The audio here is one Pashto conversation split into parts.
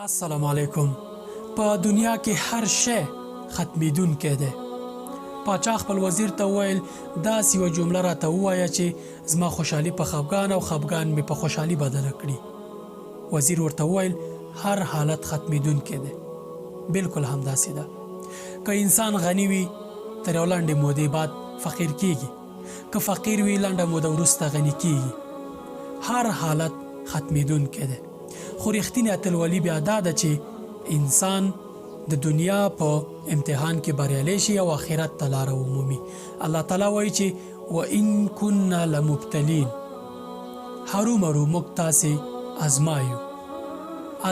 السلام علیکم. په دنیا کې هر شی ختمیدونکی دی. پاچا خپل وزیر ته وویل داسې یوه جمله راته ووایه چې زما خوشحالي په خفګان او خفګان مې په خوشحالي بدله کړي. وزیر ورته وویل هر حالت ختمیدونکی دی. بالکل همداسې ده. که انسان غني وي تر یو لنډې مودې بعد فقیر کیږي، که فقیر وي لنډه موده وروسته غني کیږي. هر حالت ختمیدونکی دی. خو رښتینې اتلولي بیا دا ده چې انسان د دنیا په امتحان کې بریالی شي او آخرت ته لاره ومومي. الله تعالی وایي چې وان کنا لمبتلین، هرومرو موږ تاسې ازمایو.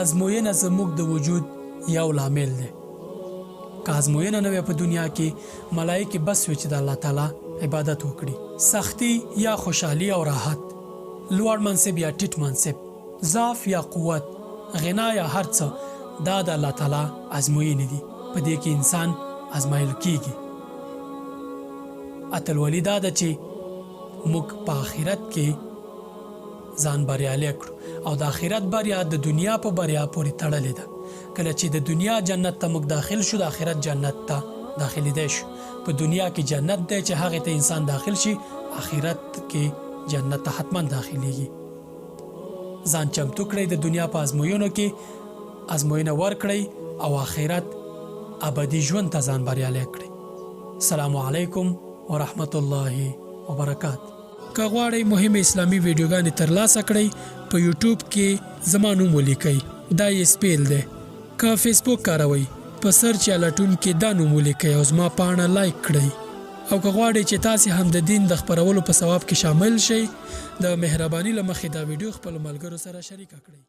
ازموینه زموږ د وجود یو لامل دی. که ازموینه نه وي په دنیا کې، ملایکې بس وي چې د الله تعالی عبادت وکړي. سختی یا خوشحالي او راحت، لوړ منصب یا ټیټ منصب، ضعف یا قوت، غنا یا هر څه، دا د الله تعالی ازموینې دي. په دې کې انسان ازمایل کیږي. اتلولي دا ده چې موږ په آخرت کې ځان بریالی کړو او د آخرت بریا د دنیا په بریا پورې تړلې ده. کله چې د دنیا جنت ته موږ داخل شو، د آخرت جنت ته داخلېدی شو. په دنیا کې جنت دی چې هغې ته انسان داخل شي، آخرت کې جنت ته حتما داخلېږي. ځان چمتو کړئ د دنیا په ازموینو کې، ازموینه ورکړئ او آخرت ابدي ژوند ته ځان بریالی کړئ. السلام علیکم ورحمت الله وبرکاته. که غواړئ مهمې اسلامي ویډیوګانې ترلاسه کړئ په یوټیوب کې زما نوم ولیکئ، دا یې سپیل دی. که فیسبوک کاروئ په سرچ یا لټون کې دا نوم ولیکئ او زما پاڼه لایک کړئ. او که غواړئ چې تاسې هم د دین د خپرولو په ثواب کې شامل شئ، د مهرباني له مخې دا ویډیو خپلو ملګرو سره شریکه کړئ.